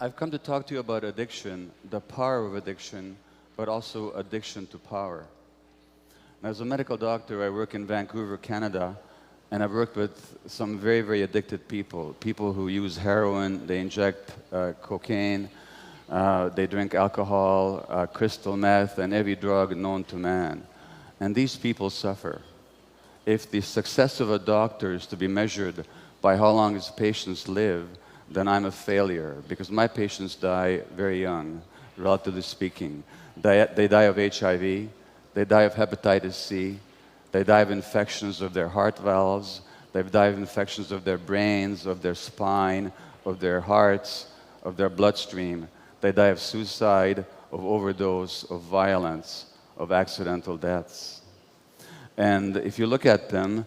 I've come to talk to you about addiction, the power of addiction, but also addiction to power. As a medical doctor, I work in Vancouver, Canada, and I've worked with some very, very addicted people. People who use heroin, they inject cocaine, they drink alcohol, crystal meth, and every drug known to man. And these people suffer. If the success of a doctor is to be measured by how long his patients live, then I'm a failure, because my patients die very young, relatively speaking. They die of HIV, they die of hepatitis C, they die of infections of their heart valves, they die of infections of their brains, of their spine, of their hearts, of their bloodstream. They die of suicide, of overdose, of violence, of accidental deaths. And if you look at them,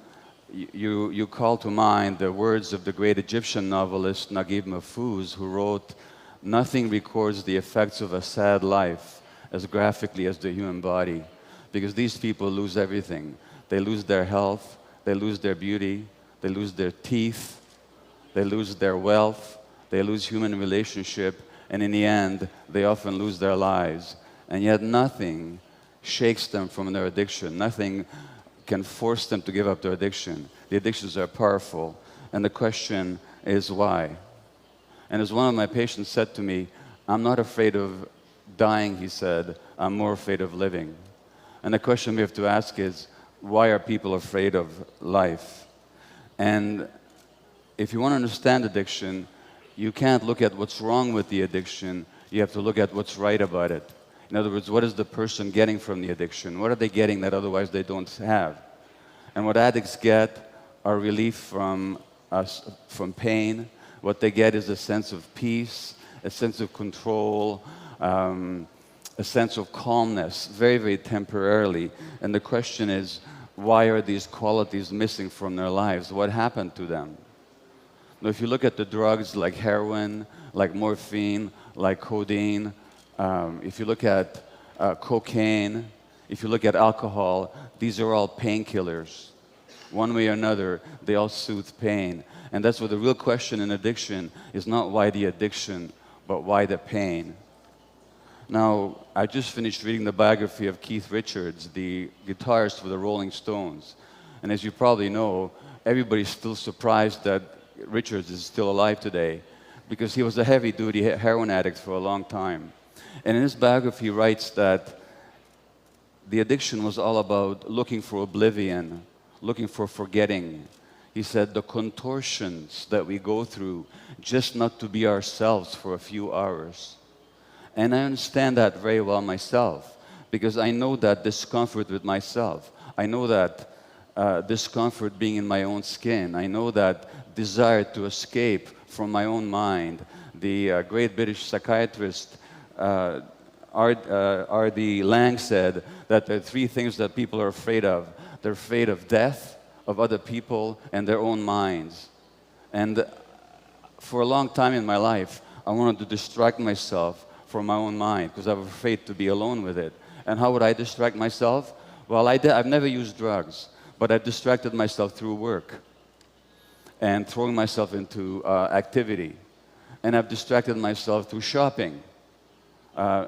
you call to mind the words of the great Egyptian novelist Naguib Mahfouz, who wrote, "Nothing records the effects of a sad life as graphically as the human body," because these people lose everything. They lose their health, they lose their beauty, they lose their teeth, they lose their wealth, they lose human relationship, and in the end, they often lose their lives. And yet nothing shakes them from their addiction. Nothing can force them to give up their addiction. The addictions are powerful, and the question is why? And as one of my patients said to me, "I'm not afraid of dying," he said, "I'm more afraid of living." And the question we have to ask is, why are people afraid of life? And if you want to understand addiction, you can't look at what's wrong with the addiction, you have to look at what's right about it. In other words, what is the person getting from the addiction? What are they getting that otherwise they don't have? And what addicts get are relief from pain. What they get is a sense of peace, a sense of control, a sense of calmness, very, very temporarily. And the question is, why are these qualities missing from their lives? What happened to them? Now, if you look at the drugs like heroin, like morphine, like codeine, if you look at cocaine, if you look at alcohol, these are all painkillers. One way or another, they all soothe pain. And that's what the real question in addiction is, not why the addiction, but why the pain. Now, I just finished reading the biography of Keith Richards, the guitarist for the Rolling Stones. And as you probably know, everybody's still surprised that Richards is still alive today, because he was a heavy-duty heroin addict for a long time. And in his biography, he writes that the addiction was all about looking for oblivion, looking for forgetting. He said, the contortions that we go through just not to be ourselves for a few hours. And I understand that very well myself, because I know that discomfort with myself. I know that discomfort being in my own skin. I know that desire to escape from my own mind. The great British psychiatrist R.D. Lang said that there are three things that people are afraid of. They're afraid of death, of other people, and their own minds. And for a long time in my life, I wanted to distract myself from my own mind, because I was afraid to be alone with it. And how would I distract myself? Well, I've never used drugs, but I've distracted myself through work and throwing myself into activity. And I've distracted myself through shopping.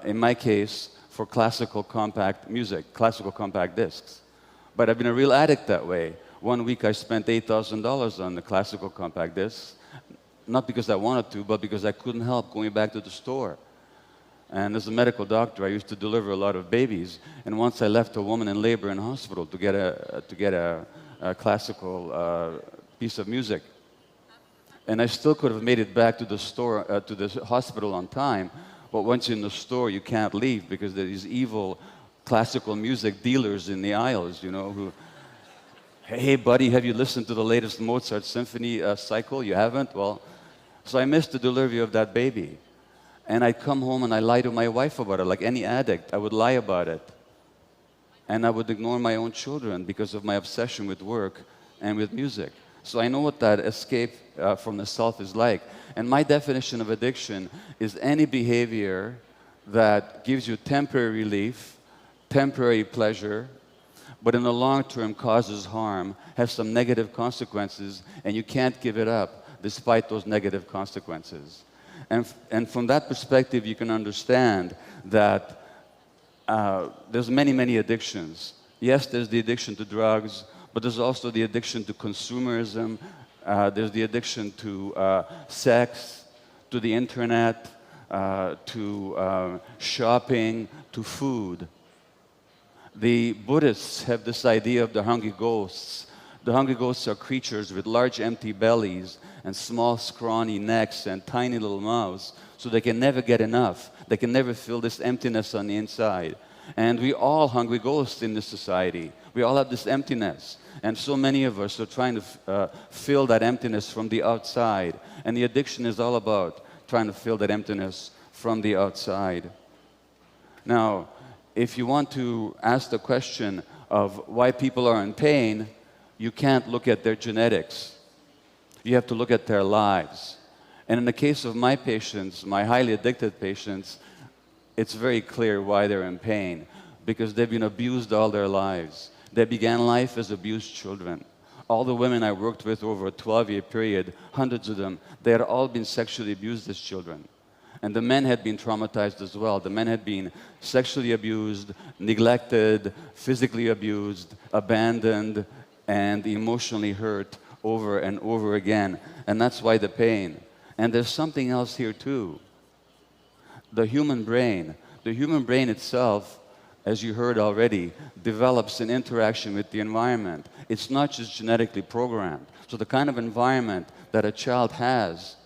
In my case, for classical compact music, classical compact discs. But I've been a real addict that way. One week I spent $8,000 on the classical compact discs, not because I wanted to, but because I couldn't help going back to the store. And as a medical doctor, I used to deliver a lot of babies. And once I left a woman in labor in hospital to get a classical piece of music. And I still could have made it back to the store, to the hospital on time. But once you're in the store, you can't leave, because there are these evil classical music dealers in the aisles, you know, who, "Hey, buddy, have you listened to the latest Mozart symphony cycle? You haven't? Well," so I missed the delivery of that baby. And I'd come home and I'd lie to my wife about it, like any addict. I would lie about it. And I would ignore my own children because of my obsession with work and with music. So I know what that escape from the self is like. And my definition of addiction is any behavior that gives you temporary relief, temporary pleasure, but in the long term causes harm, has some negative consequences, and you can't give it up despite those negative consequences. And from that perspective, you can understand that there's many addictions. Yes, there's the addiction to drugs, but there's also the addiction to consumerism. There's the addiction to sex, to the internet, to shopping, to food. The Buddhists have this idea of the hungry ghosts. The hungry ghosts are creatures with large empty bellies and small scrawny necks and tiny little mouths, so they can never get enough. They can never fill this emptiness on the inside. And we all hungry ghosts in this society. We all have this emptiness. And so many of us are trying to fill that emptiness from the outside. And the addiction is all about trying to fill that emptiness from the outside. Now, if you want to ask the question of why people are in pain, you can't look at their genetics. You have to look at their lives. And in the case of my patients, my highly addicted patients, it's very clear why they're in pain, because they've been abused all their lives. They began life as abused children. All the women I worked with over a 12-year period, hundreds of them, they had all been sexually abused as children. And the men had been traumatized as well. The men had been sexually abused, neglected, physically abused, abandoned, and emotionally hurt over and over again. And that's why the pain. And there's something else here too. The human brain itself, as you heard already, develops an interaction with the environment. It's not just genetically programmed. So the kind of environment that a child has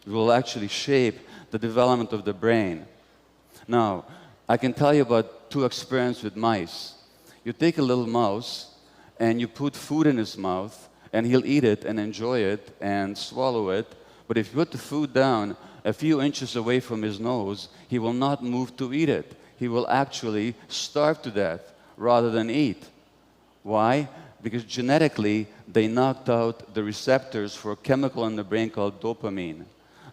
will actually shape the development of the brain. Now, I can tell you about two experiences with mice. You take a little mouse and you put food in his mouth, and he'll eat it and enjoy it and swallow it. But if you put the food down a few inches away from his nose, he will not move to eat it. He will actually starve to death rather than eat. Why? Because genetically, they knocked out the receptors for a chemical in the brain called dopamine.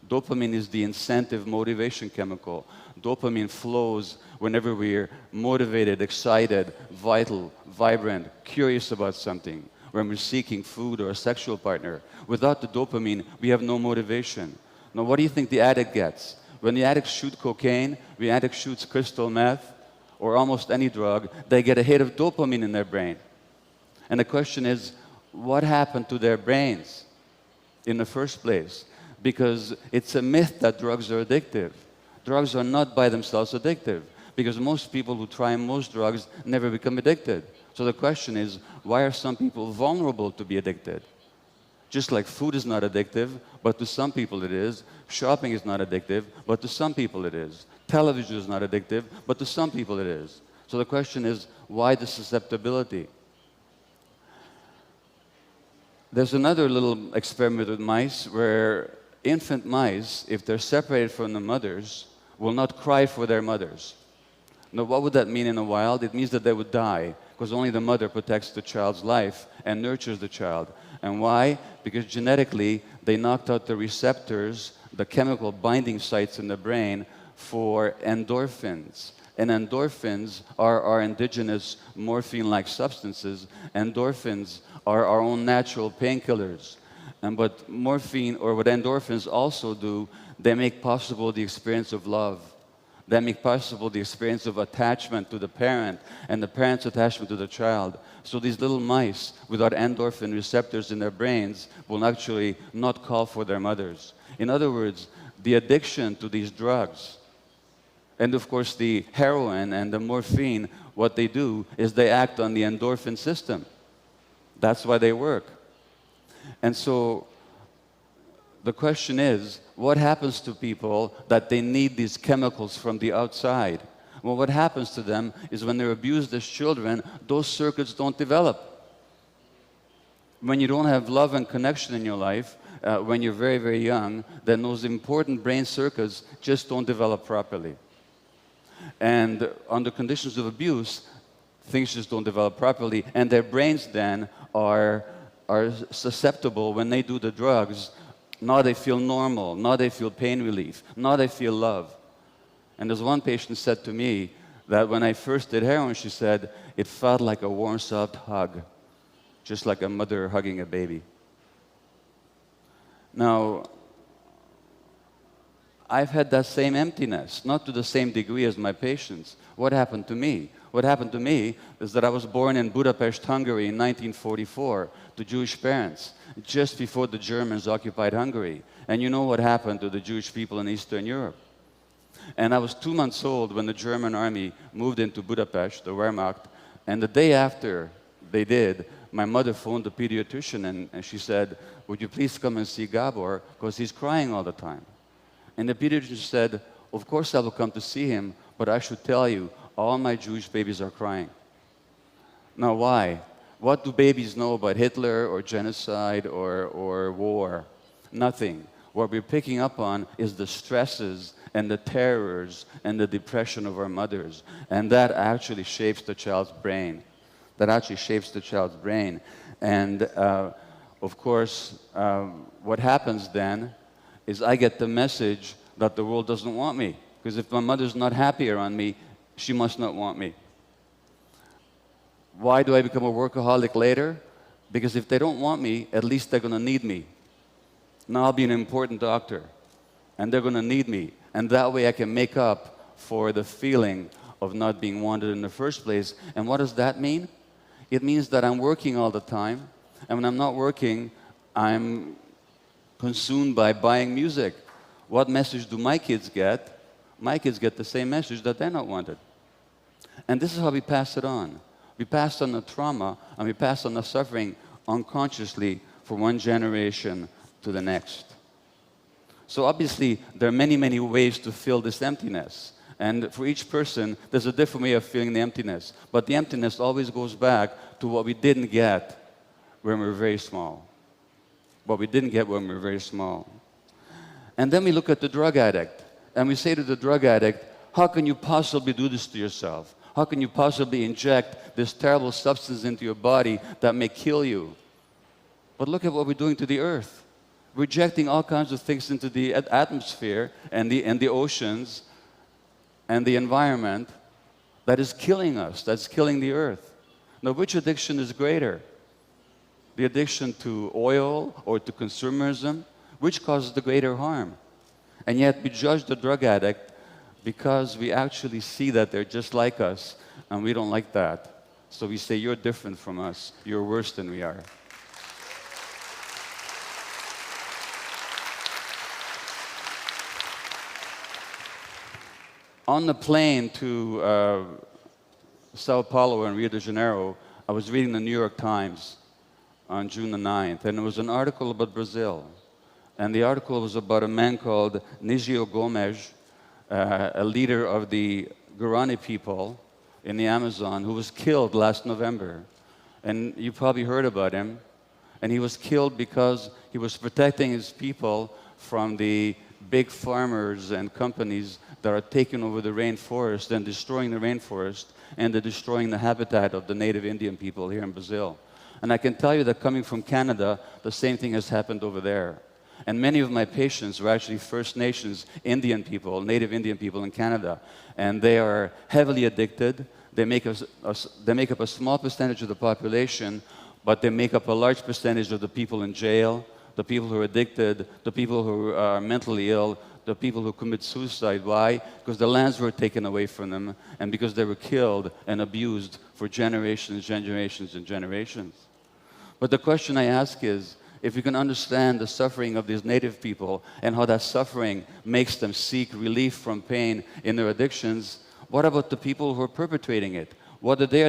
Dopamine is the incentive motivation chemical. Dopamine flows whenever we're motivated, excited, vital, vibrant, curious about something, when we're seeking food or a sexual partner. Without the dopamine, we have no motivation. Now, what do you think the addict gets? When the addict shoots cocaine, the addict shoots crystal meth, or almost any drug, they get a hit of dopamine in their brain. And the question is, what happened to their brains in the first place? Because it's a myth that drugs are addictive. Drugs are not by themselves addictive, because most people who try most drugs never become addicted. So the question is, why are some people vulnerable to be addicted? Just like food is not addictive, but to some people it is. Shopping is not addictive, but to some people it is. Television is not addictive, but to some people it is. So the question is, why the susceptibility? There's another little experiment with mice where infant mice, if they're separated from the mothers, will not cry for their mothers. Now, what would that mean in the wild? It means that they would die, because only the mother protects the child's life and nurtures the child. And why? Because genetically, they knocked out the receptors, the chemical binding sites in the brain for endorphins. And endorphins are our indigenous morphine-like substances. Endorphins are our own natural painkillers. And what morphine, or what endorphins also do, they make possible the experience of love. They make possible the experience of attachment to the parent and the parent's attachment to the child. So these little mice without endorphin receptors in their brains will actually not call for their mothers. In other words, the addiction to these drugs, and of course the heroin and the morphine, what they do is they act on the endorphin system. That's why they work. And so the question is, what happens to people that they need these chemicals from the outside? Well, what happens to them is when they're abused as children, those circuits don't develop. When you don't have love and connection in your life, when you're very, very young, then those important brain circuits just don't develop properly. And under conditions of abuse, things just don't develop properly, and their brains then are susceptible when they do the drugs. Now they feel normal, now they feel pain relief, now they feel love. And there's one patient said to me that when I first did heroin, she said, it felt like a warm, soft hug, just like a mother hugging a baby. Now, I've had that same emptiness, not to the same degree as my patients. What happened to me? What happened to me is that I was born in Budapest, Hungary in 1944 to Jewish parents, just before the Germans occupied Hungary. And you know what happened to the Jewish people in Eastern Europe. And I was 2 months old when the German army moved into Budapest, the Wehrmacht, and the day after they did, my mother phoned the pediatrician and she said, "Would you please come and see Gabor, because he's crying all the time." And the pediatrician said, "Of course I will come to see him, but I should tell you, all my Jewish babies are crying." Now why? What do babies know about Hitler or genocide or war? Nothing. What we're picking up on is the stresses and the terrors and the depression of our mothers. And that actually shapes the child's brain. That actually shapes the child's brain. And of course, what happens then is I get the message that the world doesn't want me. Because if my mother's not happy around me, she must not want me. Why do I become a workaholic later? Because if they don't want me, at least they're going to need me. Now I'll be an important doctor, and they're going to need me. And that way I can make up for the feeling of not being wanted in the first place. And what does that mean? It means that I'm working all the time, and when I'm not working, I'm consumed by buying music. What message do my kids get? My kids get the same message, that they're not wanted. And this is how we pass it on. We pass on the trauma, and we pass on the suffering unconsciously from one generation to the next. So obviously, there are many, many ways to fill this emptiness. And for each person, there's a different way of feeling the emptiness. But the emptiness always goes back to what we didn't get when we were very small. What we didn't get when we were very small. And then we look at the drug addict, and we say to the drug addict, how can you possibly do this to yourself? How can you possibly inject this terrible substance into your body that may kill you? But look at what we're doing to the earth. We're injecting all kinds of things into the atmosphere and the oceans and the environment that is killing us, that's killing the earth. Now, which addiction is greater? The addiction to oil or to consumerism? Which causes the greater harm? And yet we judge the drug addict because we actually see that they're just like us, and we don't like that. So we say, you're different from us. You're worse than we are. On the plane to Sao Paulo and Rio de Janeiro, I was reading the New York Times on June the 9th, and there was an article about Brazil. And the article was about a man called Nigio Gomes, a leader of the Guarani people in the Amazon, who was killed last November. And you probably heard about him. And he was killed because he was protecting his people from the big farmers and companies that are taking over the rainforest and destroying the rainforest, and they're destroying the habitat of the native Indian people here in Brazil. And I can tell you that coming from Canada, the same thing has happened over there. And many of my patients were actually First Nations Indian people, native Indian people in Canada. And they are heavily addicted. They make up a small percentage of the population, but they make up a large percentage of the people in jail, the people who are addicted, the people who are mentally ill, the people who commit suicide. Why? Because the lands were taken away from them, and because they were killed and abused for generations, generations, and generations. But the question I ask is, if we can understand the suffering of these native people and how that suffering makes them seek relief from pain in their addictions, what about the people who are perpetrating it? What are they